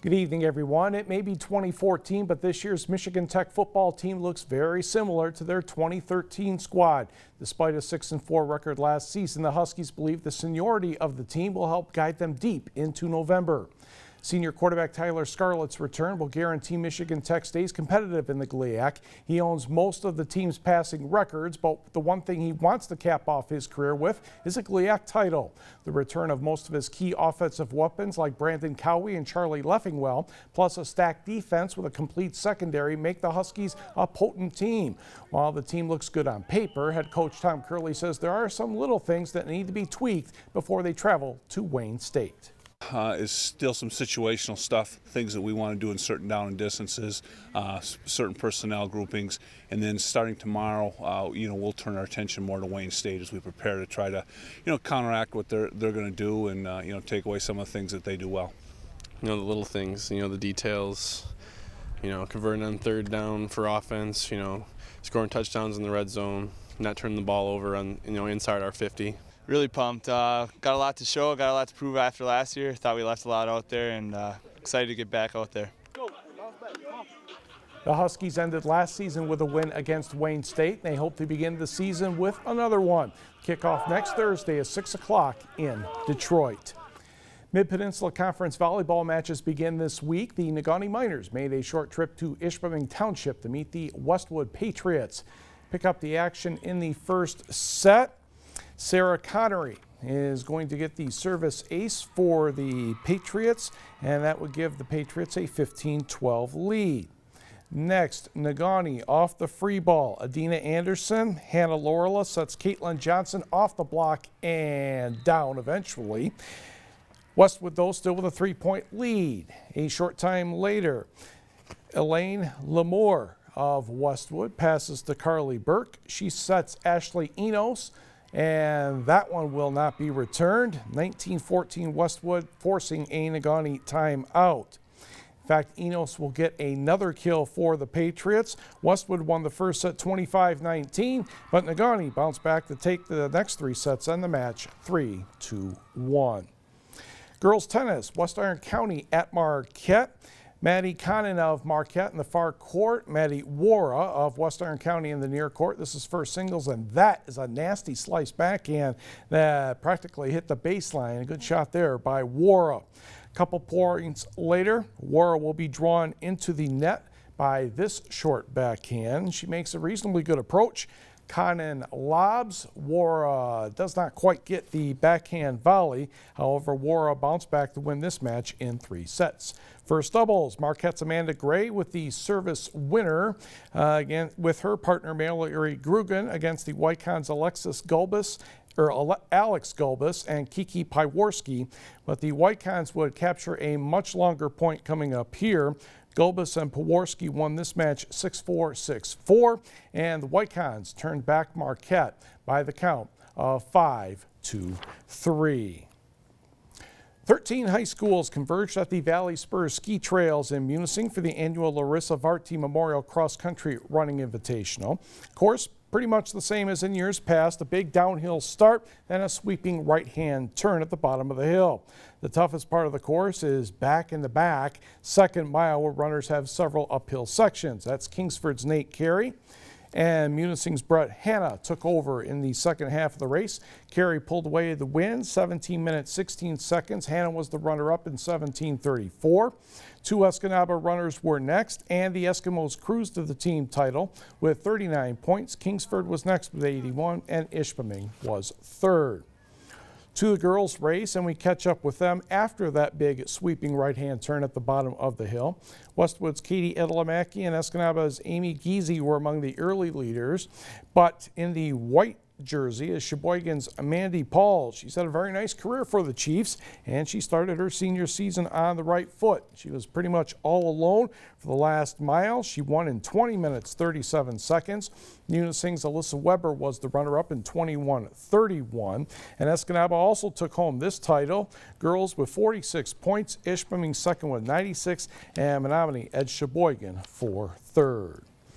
Good evening, everyone. It may be 2014, but this year's Michigan Tech football team looks very similar to their 2013 squad. Despite a 6-4 record last season, the Huskies believe the seniority of the team will help guide them deep into November. Senior quarterback Tyler Scarlett's return will guarantee Michigan Tech stays competitive in the GLIAC. He owns most of the team's passing records, but the one thing he wants to cap off his career with is a GLIAC title. The return of most of his key offensive weapons like Brandon Cowie and Charlie Leffingwell, plus a stacked defense with a complete secondary, make the Huskies a potent team. While the team looks good on paper, head coach Tom Curley says there are some little things that need to be tweaked before they travel to Wayne State. Is still some situational stuff, things that we want to do in certain down and distances, certain personnel groupings, and then starting tomorrow, we'll turn our attention more to Wayne State as we prepare to try to, counteract what they're going to do and take away some of the things that they do well. The little things, the details, converting on third down for offense, scoring touchdowns in the red zone, not turning the ball over on, inside our 50. Really pumped. Got a lot to show, got a lot to prove after last year. Thought we left a lot out there and excited to get back out there. The Huskies ended last season with a win against Wayne State. They hope to begin the season with another one. Kickoff next Thursday at 6 o'clock in Detroit. Mid-Peninsula Conference volleyball matches begin this week. The Negaunee Miners made a short trip to Ishpeming Township to meet the Westwood Patriots. Pick up the action in the first set. Sarah Connery is going to get the service ace for the Patriots, and that would give the Patriots a 15-12 lead. Next, Negaunee off the free ball. Adina Anderson, Hannah Lorela sets Caitlin Johnson off the block and down eventually. Westwood, though, still with a 3-point lead. A short time later, Elaine Lamore of Westwood passes to Carly Burke. She sets Ashley Enos, and that one will not be returned. 19-14 Westwood forcing a Negaunee timeout. In fact, Enos will get another kill for the Patriots. Westwood won the first set 25-19, but Negaunee bounced back to take the next three sets and the match 3-1. Girls tennis, West Iron County at Marquette. Maddie Connon of Marquette in the far court. Maddie Wara of West Iron County in the near court. This is first singles, and that is a nasty slice backhand that practically hit the baseline. A good shot there by Wara. A couple points later, Wara will be drawn into the net by this short backhand. She makes a reasonably good approach. Connon lobs. Wara does not quite get the backhand volley. However, Wara bounced back to win this match in 3 sets. First doubles, Marquette's Amanda Gray with the service winner again with her partner Mallory Grugan against the Wycons Alex Gulbis and Kiki Piewarski. But the Wycons would capture a much longer point coming up here. Gulbis and Piewarski won this match 6-4, 6-4, and the Wycons turned back Marquette by the count of 5-3. 13 high schools converged at the Valley Spurs Ski Trails in Munising for the annual Larissa Varty Memorial Cross Country Running Invitational. Course pretty much the same as in years past, a big downhill start and a sweeping right-hand turn at the bottom of the hill. The toughest part of the course is back in the back, second mile, where runners have several uphill sections. That's Kingsford's Nate Carey. And Munising's Brett Hanna took over in the second half of the race. Carey pulled away the win, 17 minutes, 16 seconds. Hanna was the runner-up in 17:34. 2 Escanaba runners were next, and the Eskimos cruised to the team title with 39 points. Kingsford was next with 81, and Ishpeming was third. To the girls' race, and we catch up with them after that big sweeping right-hand turn at the bottom of the hill. Westwood's Katie Edelamaki and Escanaba's Amy Giese were among the early leaders, but in the white jersey is Sheboygan's Mandy Paul. She's had a very nice career for the Chiefs, and she started her senior season on the right foot. She was pretty much all alone for the last mile. She won in 20 minutes, 37 seconds. Munising's Alyssa Weber was the runner-up in 21:31, and Escanaba also took home this title. Girls with 46 points, Ishpeming second with 96, and Menominee edged Sheboygan for third.